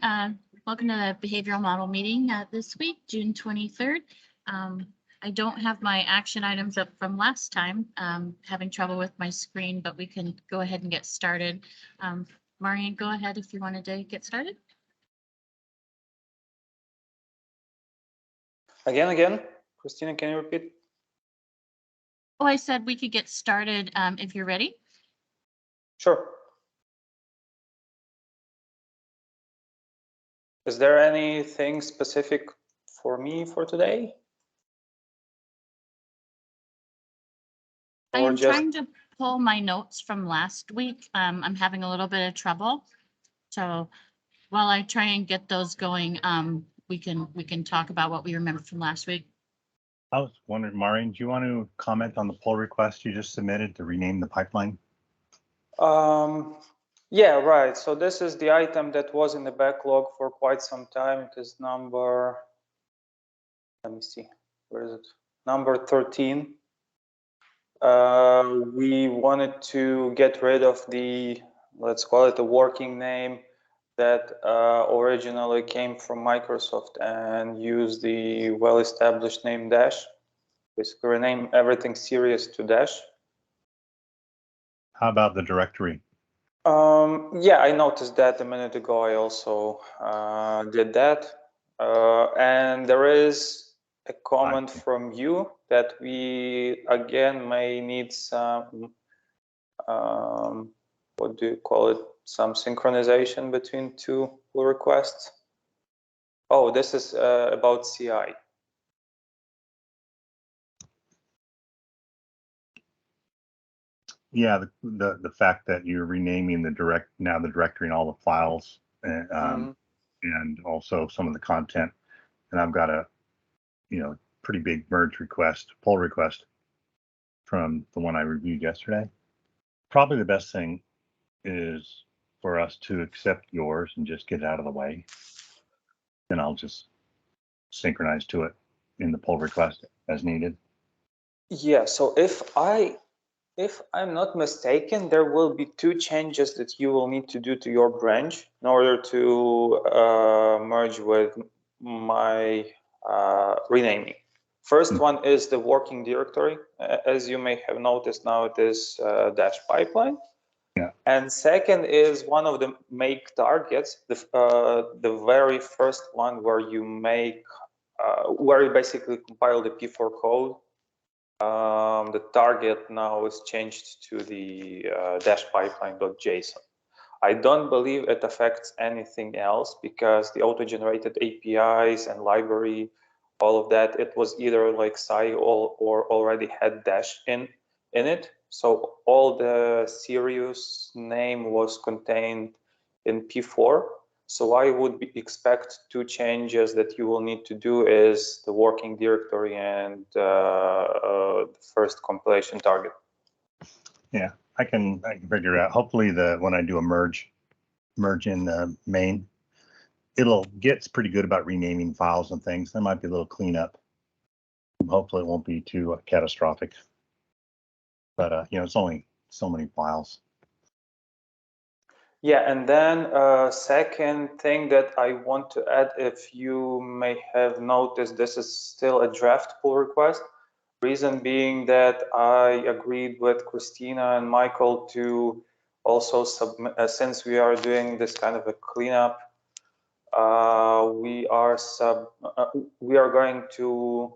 Welcome to the behavioral model meeting this week, June 23rd. I don't have my action items up from last time. Having trouble with my screen, but we can go ahead and get started. Marian, go ahead if you wanted to get started. Again, Christina, can you repeat? Oh, I said we could get started if you're ready. Sure. Is there anything specific for me for today? I am trying to pull my notes from last week. I'm having a little bit of trouble. So while I try and get those going, we can talk about what we remember from last week. I was wondering, Marian, do you want to comment on the pull request you just submitted to rename the pipeline? Yeah, right. So this is the item that was in the backlog for quite some time. It is number, let me see, where is it? Number 13. We wanted to get rid of the, let's call it a working name that originally came from Microsoft and use the well-established name Dash. Basically rename everything serious to Dash. How about the directory? Yeah, I noticed that a minute ago. I also did that. And there is a comment from you that we, again, may need some, what do you call it? Some synchronization between two pull requests. Oh, this is about CI. Yeah, the fact that you're renaming the directory and all the files and also some of the content, and I've got a pretty big pull request from the one I reviewed yesterday. Probably the best thing is for us to accept yours and just get it out of the way. Then I'll just synchronize to it in the pull request as needed. Yeah, so if I'm not mistaken, there will be two changes that you will need to do to your branch in order to merge with my renaming. First one is the working directory. As you may have noticed, now it is Dash pipeline. Yeah. And second is one of the make targets, the very first one where you make, where you basically compile the P4 code. The target now is changed to the dash pipeline.json. I don't believe it affects anything else because the auto-generated APIs and library, all of that, it was either like SCI or already had dash in it. So all the serious name was contained in P4. So I would expect two changes that you will need to do is the working directory and the first compilation target. Yeah, I can figure it out. Hopefully when I do a merge in the main, it'll get pretty good about renaming files and things. There might be a little cleanup. Hopefully it won't be too catastrophic. But it's only so many files. Yeah, and then second thing that I want to add, if you may have noticed, this is still a draft pull request. Reason being that I agreed with Christina and Michael to also submit, since we are doing this kind of a cleanup, we are going to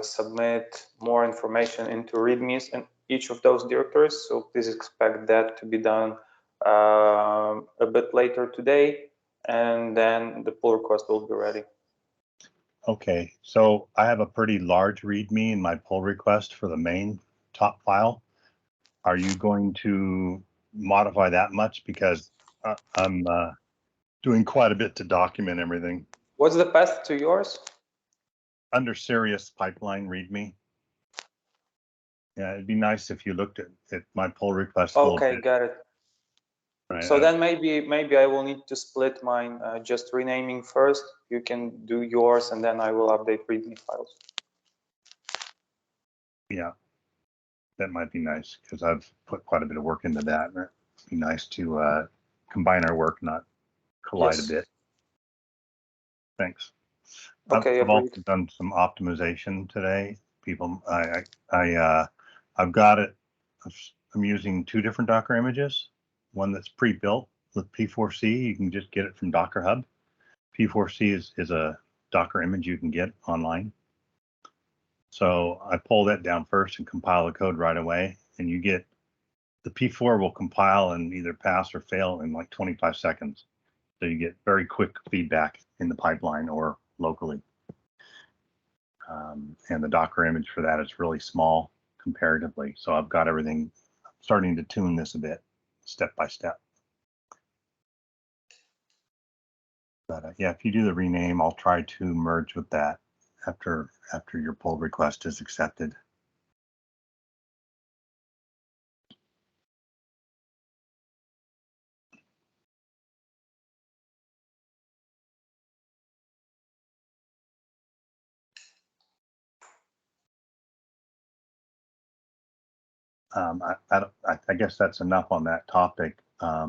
submit more information into READMEs in each of those directories. So please expect that to be done a bit later today, and then the pull request will be ready. Okay, so I have a pretty large README in my pull request for the main top file. Are you going to modify that much? Because I'm doing quite a bit to document everything. What's the path to yours? Under Sirius pipeline README. Yeah, it'd be nice if you looked at my pull request a little bit. Got it. Right. So then maybe I will need to split mine, just renaming first. You can do yours, and then I will update README files. Yeah, that might be nice because I've put quite a bit of work into that. It'd be nice to combine our work, not collide Yes. a bit. Thanks. Okay, I've also agreed. done some optimization today. I've got it. I'm using two different Docker images. One that's pre-built with P4C. You can just get it from Docker Hub. P4C is a Docker image you can get online. So I pull that down first and compile the code right away, and you get the P4 will compile and either pass or fail in like 25 seconds. So you get very quick feedback in the pipeline or locally. And the Docker image for that is really small comparatively. So I've got everything starting to tune this a bit step by step. But yeah, if you do the rename, I'll try to merge with that after your pull request is accepted. I guess that's enough on that topic. I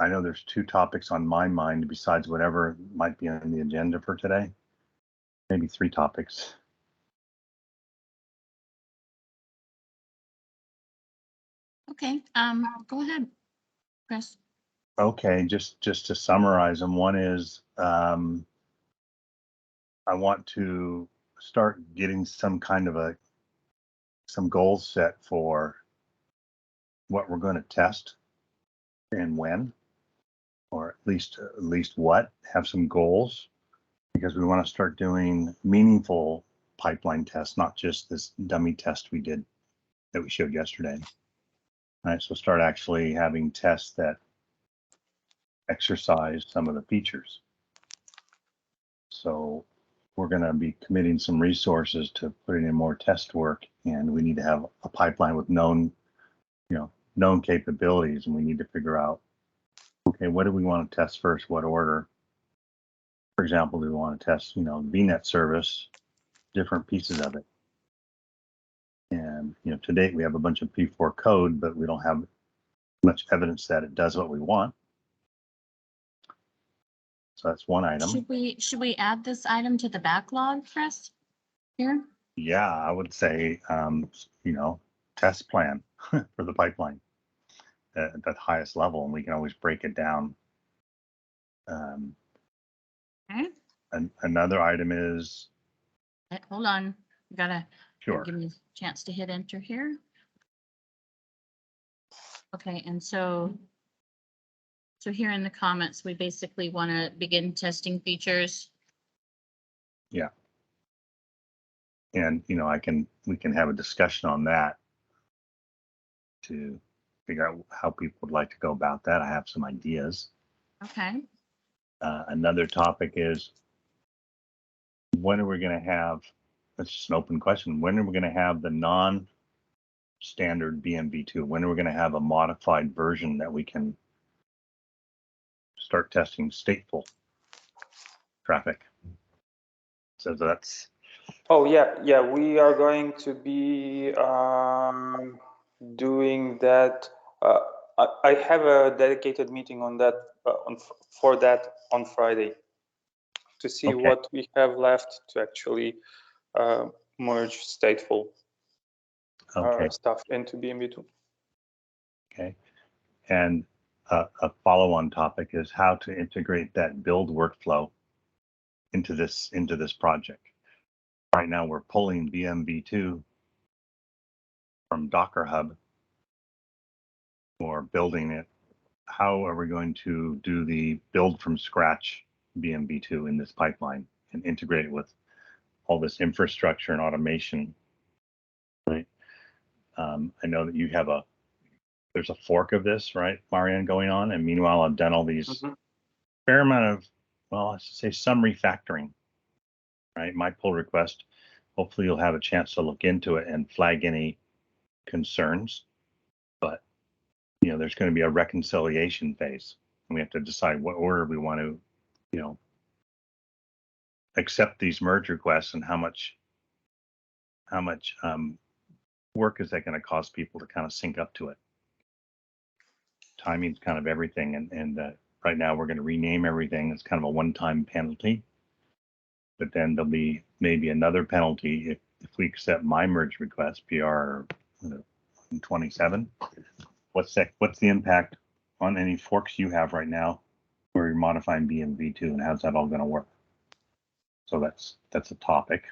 know there's two topics on my mind besides whatever might be on the agenda for today. Maybe three topics. Okay, go ahead, Chris. Okay, just to summarize them, one is I want to start getting some kind of some goals set for what we're going to test and when, or at least what, have some goals, because we want to start doing meaningful pipeline tests, not just this dummy test we did that we showed yesterday. All right, so start actually having tests that exercise some of the features. So we're going to be committing some resources to putting in more test work, and we need to have a pipeline with known capabilities, and we need to figure out, okay, what do we want to test first? What order? For example, do we want to test, VNet service, different pieces of it? And to date we have a bunch of P4 code, but we don't have much evidence that it does what we want. So that's one item. Should we add this item to the backlog, Chris? Here? Yeah, I would say, test plan for the pipeline at the highest level, and we can always break it down. Okay. Another item is, Hold on, gotta sure, give me a chance to hit enter here. Okay, and so here in the comments, we basically want to begin testing features. yeah. And, we can have a discussion on that to figure out how people would like to go about that. I have some ideas. Okay. Another topic is, when are we going to have, that's just an open question, when are we going to have the non-standard BMV2? When are we going to have a modified version that we can start testing stateful traffic? So that's... Oh yeah, we are going to be doing that. I have a dedicated meeting on that for that on Friday to see Okay. what we have left to actually merge stateful stuff into BMV2. Okay. And a follow-on topic is how to integrate that build workflow into this project. Right now we're pulling BMV2 from Docker Hub or building it. How are we going to do the build from scratch BMV2 in this pipeline and integrate it with all this infrastructure and automation, right? I know that you have there's a fork of this, right, Marianne, going on, and meanwhile I've done all these fair amount of, well, I should say some refactoring, right? My pull request, hopefully you'll have a chance to look into it and flag any concerns, but there's going to be a reconciliation phase, and we have to decide what order we want to, accept these merge requests, and how much work is that going to cause people to kind of sync up to it. Timing's kind of everything, and right now we're going to rename everything. It's kind of a one-time penalty. But then there'll be maybe another penalty if we accept my merge request, PR 27. What's the impact on any forks you have right now where you're modifying BMV2, and how's that all going to work? So that's a topic.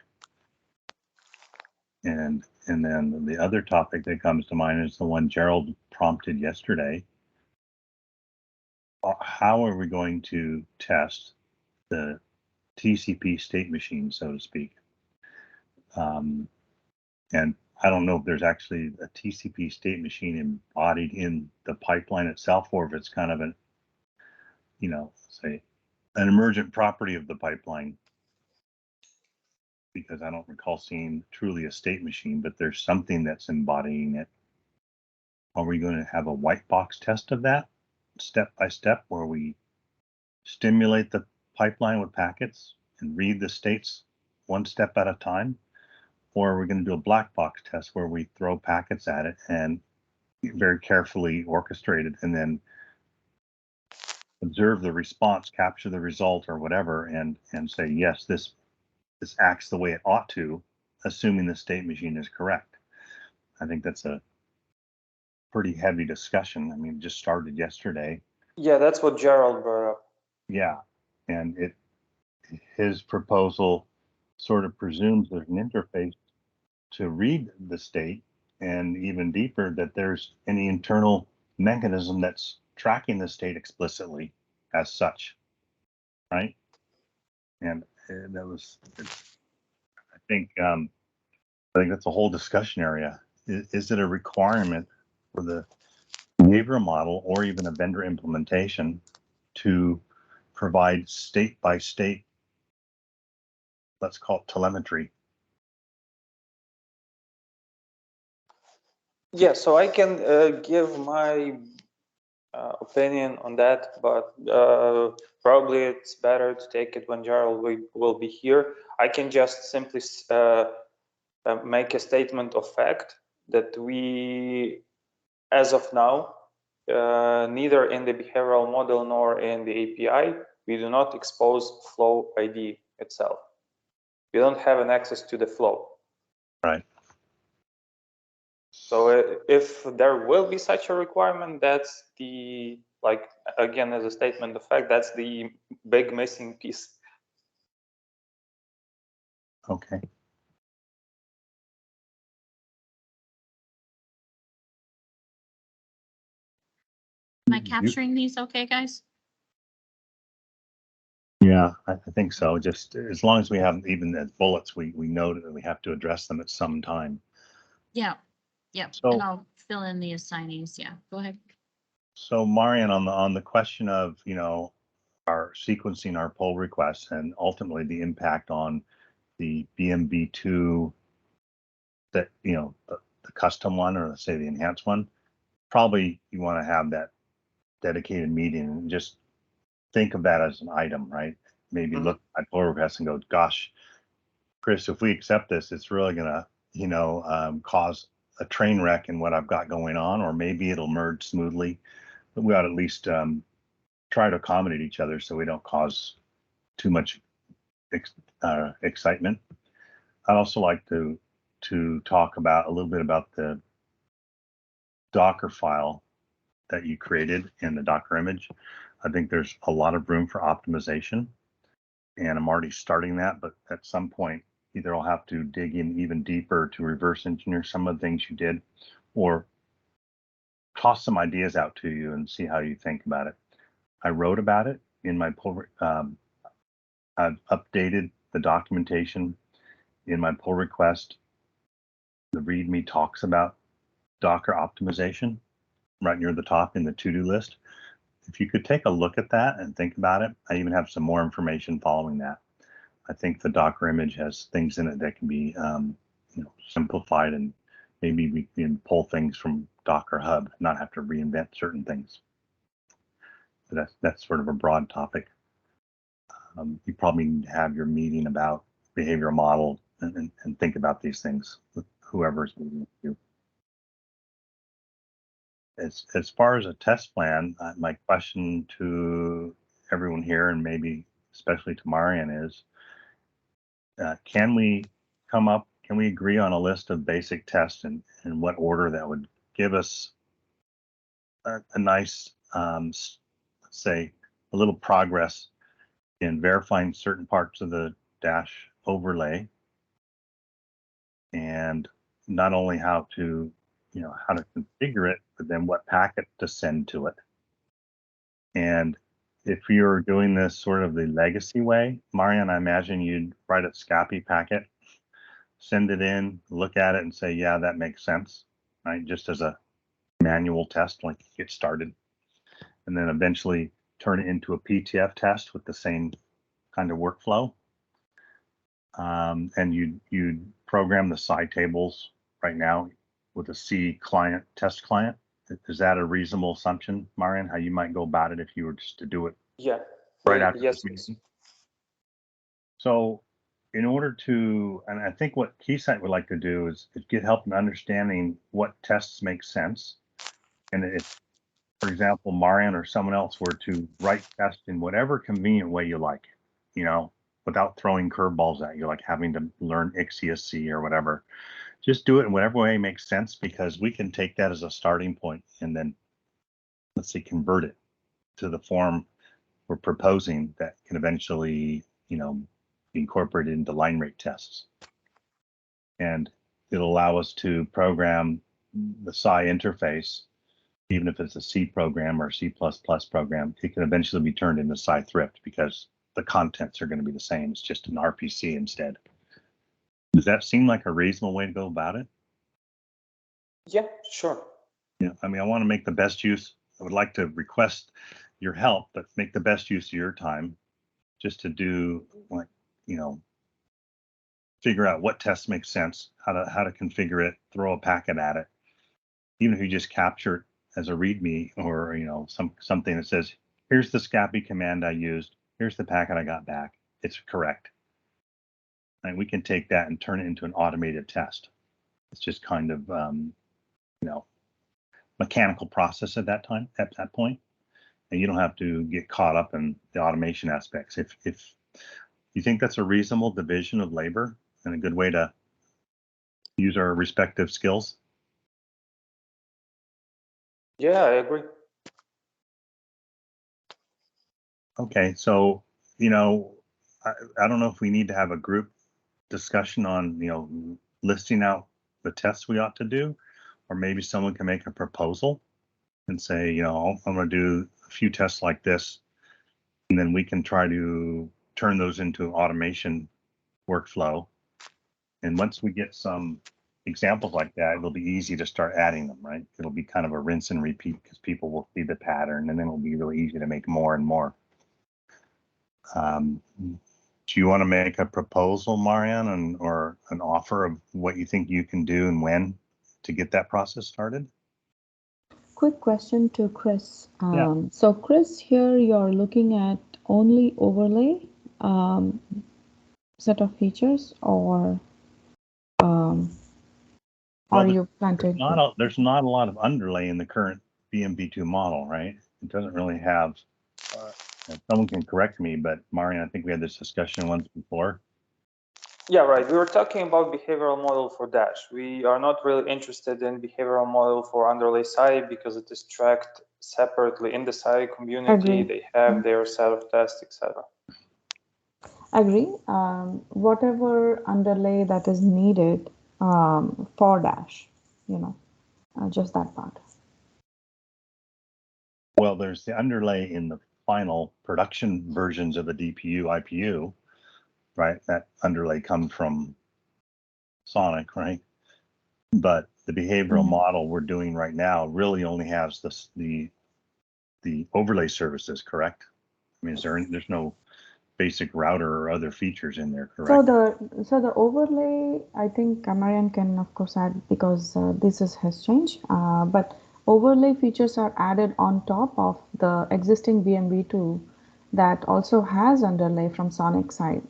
And then the other topic that comes to mind is the one Gerald prompted yesterday. How are we going to test the TCP state machine, so to speak? And I don't know if there's actually a TCP state machine embodied in the pipeline itself, or if it's kind of an, say, an emergent property of the pipeline. Because I don't recall seeing truly a state machine, but there's something that's embodying it. Are we going to have a white box test of that step by step, where we stimulate the pipeline with packets and read the states one step at a time? Or are we going to do a black box test where we throw packets at it and very carefully orchestrate it and then observe the response, capture the result or whatever, and say, yes, this acts the way it ought to, assuming the state machine is correct? I think that's a pretty heavy discussion. I mean, it just started yesterday. Yeah, that's what Gerald brought up. Yeah, and his proposal sort of presumes there's an interface to read the state, and even deeper, that there's any internal mechanism that's tracking the state explicitly as such, right? And that was, I think that's a whole discussion area. Is it a requirement for the behavioral model or even a vendor implementation to provide state by state, let's call it telemetry? Yeah, so I can give my opinion on that, but probably it's better to take it when Gerald will be here. I can just simply make a statement of fact that we, as of now, neither in the behavioral model nor in the API, we do not expose flow ID itself. We don't have an access to the flow. Right. So if there will be such a requirement, that's the, like, again, as a statement of fact, that's the big missing piece. Okay. Am I capturing these okay, guys? Yeah, I think so. Just as long as we have even as bullets, we know that we have to address them at some time. Yeah, yeah, So- and I'll fill in the assignees, yeah, go ahead. So Marian, on the question of, our sequencing our pull requests and ultimately the impact on the BMV2, that, the custom one, or let's say the enhanced one, probably you want to have that dedicated meeting and just think of that as an item, right? Maybe look at pull requests and go, gosh, Chris, if we accept this, it's really gonna, cause a train wreck in what I've got going on, or maybe it'll merge smoothly. But we ought to at least try to accommodate each other so we don't cause too much excitement. I'd also like to talk about a little bit about the Docker file that you created in the Docker image. I think there's a lot of room for optimization, and I'm already starting that, but at some point, either I'll have to dig in even deeper to reverse engineer some of the things you did, or toss some ideas out to you and see how you think about it. I wrote about it in my pull. I've updated the documentation in my pull request. The README talks about Docker optimization right near the top in the to-do list. If you could take a look at that and think about it, I even have some more information following that. I think the Docker image has things in it that can be, simplified, and maybe we can pull things from Docker Hub, not have to reinvent certain things. But that's sort of a broad topic. You probably need to have your meeting about behavioral model and think about these things with whoever's meeting with you. as far as a test plan, my question to everyone here, and maybe especially to Marian, is can we agree on a list of basic tests and in what order that would give us a nice, let's say, a little progress in verifying certain parts of the Dash overlay, and not only how to configure it, but then what packet to send to it. And if you're doing this sort of the legacy way, Marian, I imagine you'd write a SCAPI packet, send it in, look at it and say, yeah, that makes sense, right? Just as a manual test, like get started, and then eventually turn it into a PTF test with the same kind of workflow. And you'd program the PSI tables right now with a C client, test client. Is that a reasonable assumption, Marian, how you might go about it if you were just to do it? Yeah. Right after Yes. this meeting? So in order to, and I think what Keysight would like to do is get help in understanding what tests make sense. And if, for example, Marian or someone else were to write tests in whatever convenient way you like, without throwing curveballs at you, like having to learn XCSC or whatever, just do it in whatever way makes sense, because we can take that as a starting point and then, let's say, convert it to the form we're proposing that can eventually, be incorporated into line rate tests. And it'll allow us to program the PSI interface, even if it's a C program or C++ program, it can eventually be turned into PSI Thrift because the contents are going to be the same. It's just an RPC instead. Does that seem like a reasonable way to go about it? Yeah, sure. Yeah, I mean, I want to make the best use. I would like to request your help, but make the best use of your time just to do, like, figure out what tests make sense, how to configure it, throw a packet at it. Even if you just capture it as a README or, something that says, here's the SCAPI command I used, here's the packet I got back, it's correct. And we can take that and turn it into an automated test. It's just kind of, mechanical process at that point. And you don't have to get caught up in the automation aspects. If you think that's a reasonable division of labor and a good way to use our respective skills. Yeah, I agree. Okay, so, I don't know if we need to have a group discussion on, listing out the tests we ought to do, or maybe someone can make a proposal and say, I'm going to do a few tests like this, and then we can try to turn those into automation workflow. And once we get some examples like that, it'll be easy to start adding them, right? It'll be kind of a rinse and repeat because people will see the pattern, and then it'll be really easy to make more and more. Do you want to make a proposal, Marian, or an offer of what you think you can do and when to get that process started? Quick question to Chris. Yeah. So Chris, here you're looking at only overlay set of features, or you plan to? There's not a lot of underlay in the current BMV2 model, right? It doesn't really have, someone can correct me, but Marian, I think we had this discussion once before. Yeah, right. We were talking about behavioral model for Dash. We are not really interested in behavioral model for underlay PSI because it is tracked separately in the PSI community. Agree. They have their set of tests, etc. Agree. Whatever underlay that is needed for Dash, just that part. Well, there's the underlay in the final production versions of the DPU, IPU, right? That underlay comes from Sonic, right? But the behavioral model we're doing right now really only has the overlay services, correct? I mean, there's no basic router or other features in there, correct? So the overlay, I think Marian can of course add, because this has changed. But overlay features are added on top of the existing BMV2 that also has underlay from Sonic side.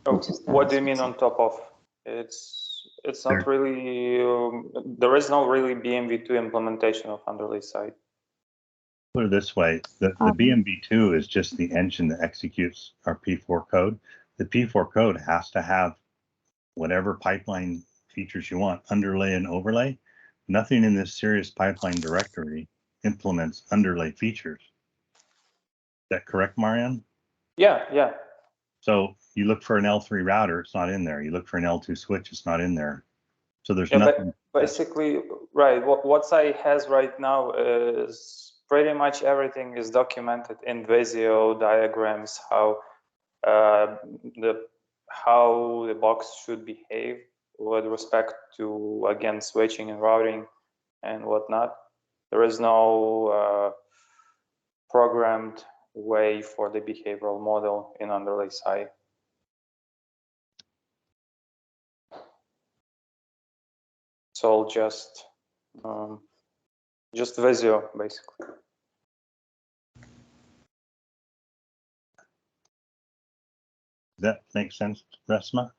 Oh, what do you mean on top of? It's It's not really, there is no really BMV2 implementation of underlay side. Put it this way, the BMV2 is just the engine that executes our P4 code. The P4 code has to have whatever pipeline features you want, underlay and overlay. Nothing in this Sirius pipeline directory implements underlay features. Is that correct, Marianne? Yeah, yeah. So you look for an L3 router, it's not in there. You look for an L2 switch, it's not in there. So there's Yeah, nothing. but basically, right, what SAI has right now is pretty much everything is documented in Visio diagrams, how the box should behave with respect to, again, switching and routing and whatnot. There is no programmed way for the behavioral model in underlay SAI. It's all just Visio, basically. That makes sense, Reshma?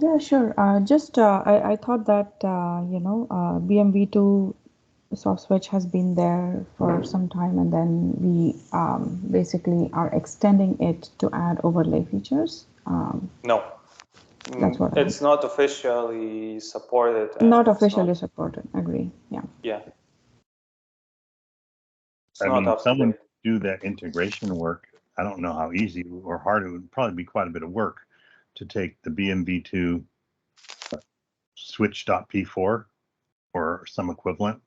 Yeah, sure. I thought that, BMV2 soft switch has been there for some time, and then we basically are extending it to add overlay features. No, That's what it's not officially supported. Not officially supported. Agree. Yeah. Yeah. It's I not mean, up to someone date. do that integration work. I don't know how easy or hard it would probably be. Quite a bit of work to take the BMV2 switch.p4 or some equivalent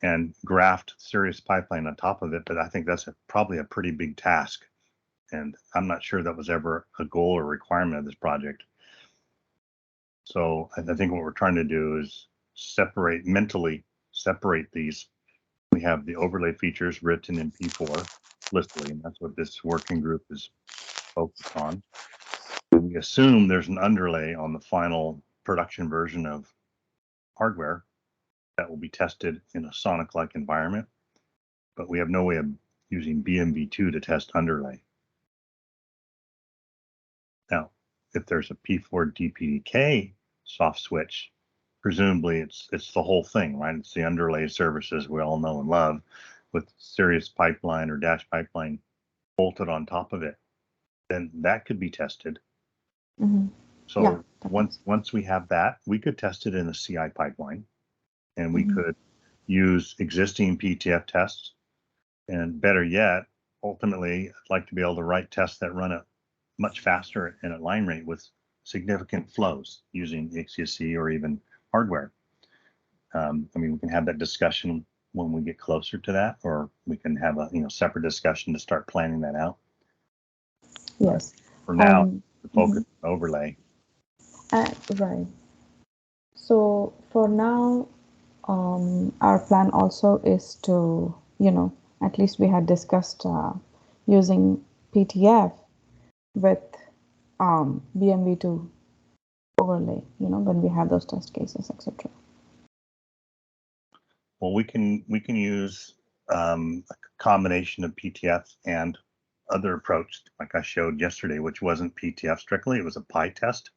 and graft Sirius pipeline on top of it. But I think that's probably a pretty big task. And I'm not sure that was ever a goal or requirement of this project. So I think what we're trying to do is mentally separate these. We have the overlay features written in P4 explicitly, and that's what this working group is focused on. And we assume there's an underlay on the final production version of hardware that will be tested in a Sonic-like environment, but we have no way of using BMV2 to test underlay. Now, if there's a P4 DPDK soft switch, presumably it's the whole thing, right? It's the underlay services we all know and love with Sirius pipeline or Dash pipeline bolted on top of it. Then that could be tested. Mm-hmm. So yeah, once we have that, we could test it in a CI pipeline, and we could use existing PTF tests. And better yet, ultimately, I'd like to be able to write tests that run it much faster and at line rate with significant flows using XCSC or even hardware. I mean, we can have that discussion when we get closer to that, or we can have a separate discussion to start planning that out. Yes. But for now, the focus overlay. Right. So for now, our plan also is to, at least we had discussed using PTF with BMV2 overlay, when we have those test cases, etc. Well, we can use a combination of PTF and other approach, like I showed yesterday, which wasn't PTF strictly. It was a PI test.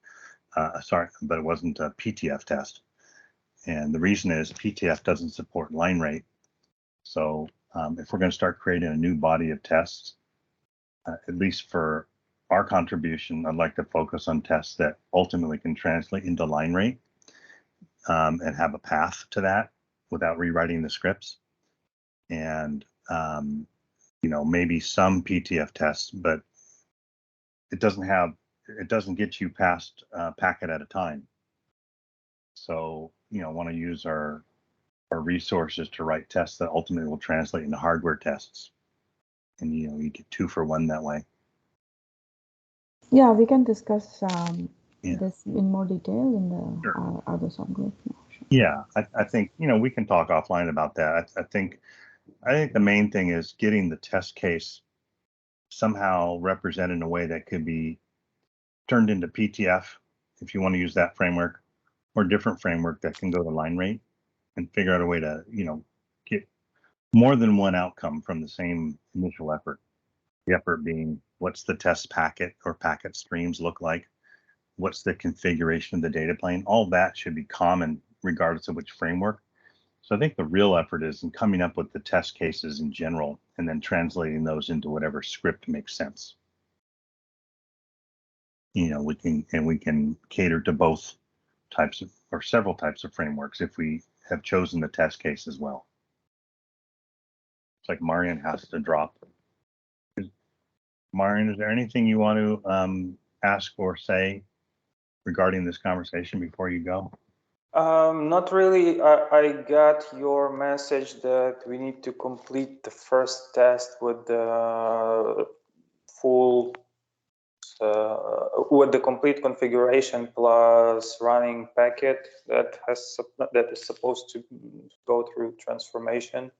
But it wasn't a PTF test. And the reason is PTF doesn't support line rate. So if we're going to start creating a new body of tests, at least for our contribution, I'd like to focus on tests that ultimately can translate into line rate and have a path to that without rewriting the scripts. And, maybe some PTF tests, but it doesn't get you past a packet at a time. So, want to use our resources to write tests that ultimately will translate into hardware tests. And, you get 2 for 1 that way. Yeah, we can discuss this in more detail in the other subgroup. Yeah, I think, we can talk offline about that. I think the main thing is getting the test case somehow represented in a way that could be turned into PTF, if you want to use that framework, or a different framework that can go to line rate and figure out a way to, get more than one outcome from the same initial effort. The effort being What's the test packet or packet streams look like? What's the configuration of the data plane? All that should be common regardless of which framework. So I think the real effort is in coming up with the test cases in general and then translating those into whatever script makes sense. You know, we can cater to both types of, or several types of frameworks if we have chosen the test case as well. It's like Marian has to drop. Marian, is there anything you want to ask or say regarding this conversation before you go? Not really. I got your message that we need to complete the first test with the full, with the complete configuration plus running packet that is supposed to go through transformation.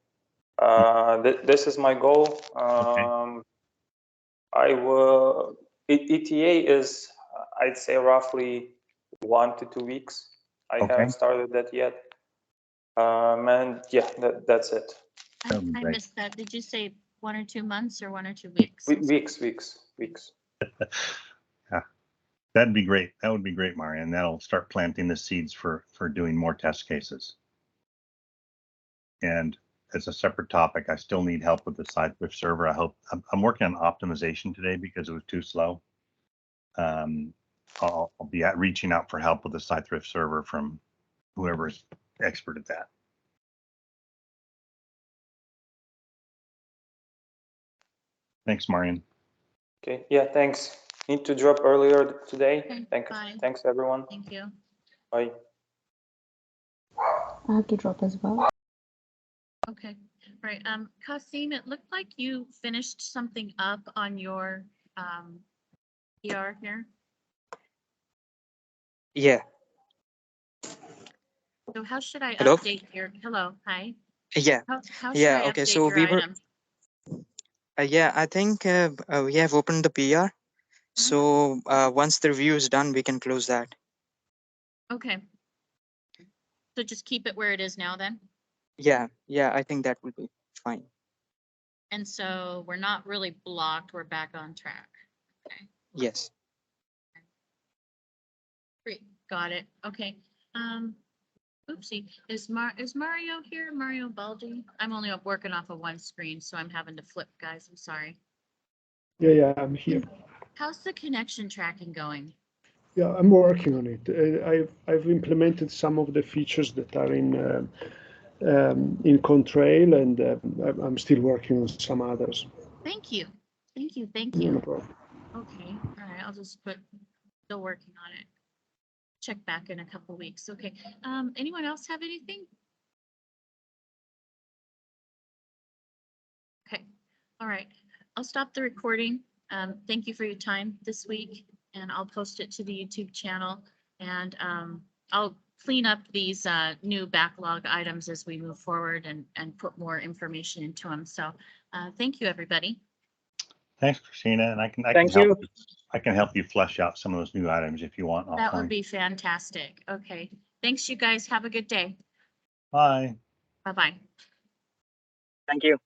This is my goal. Okay. I will. ETA is, I'd say, roughly 1 to 2 weeks. I Okay. haven't started that yet. And yeah, that's it. That'd be I great. missed that. Did you say 1 or 2 months or 1 or 2 weeks? Weeks. Yeah, that'd be great. That would be great, Marian. That'll start planting the seeds for doing more test cases. And as a separate topic, I still need help with the Cythrift server. I'm working on optimization today because it was too slow. I'll be reaching out for help with the Cythrift server from whoever's expert at that. Thanks, Marian. Okay. Yeah. Thanks. Need to drop earlier today. Okay, bye. Thanks everyone. Thank you. Bye. I have to drop as well. Okay, right. Kasim, it looked like you finished something up on your PR here. Yeah, So how should I Hello? update your, hello, hi. yeah, How should yeah. I Okay, update so your we were, item? yeah, I think we have opened the PR. So once the review is done, we can close that. Okay. So just keep it where it is now then? Yeah, I think that will be fine. And so we're not really blocked, we're back on track. Okay, Yes. great, got it, okay. Oopsie, is Mario here, Mario Baldi? I'm only working off of one screen, so I'm having to flip, guys, I'm sorry. Yeah, I'm here. How's the connection tracking going? Yeah, I'm working on it. I've implemented some of the features that are in Contrail, and I'm still working on some others. Thank you, thank you, thank No you. problem. Okay, all right, I'll just put, still working on it. Check back in a couple weeks, okay. Anyone else have anything? Okay, all right, I'll stop the recording. Thank you for your time this week, and I'll post it to the YouTube channel, and I'll clean up these new backlog items as we move forward and put more information into them. So thank you, everybody. Thanks, Christina. And I can Thank help. you. I can help you flesh out some of those new items if you want. That offline. would be fantastic. Okay, thanks, you guys. Have a good day. Bye. Bye-bye. Thank you.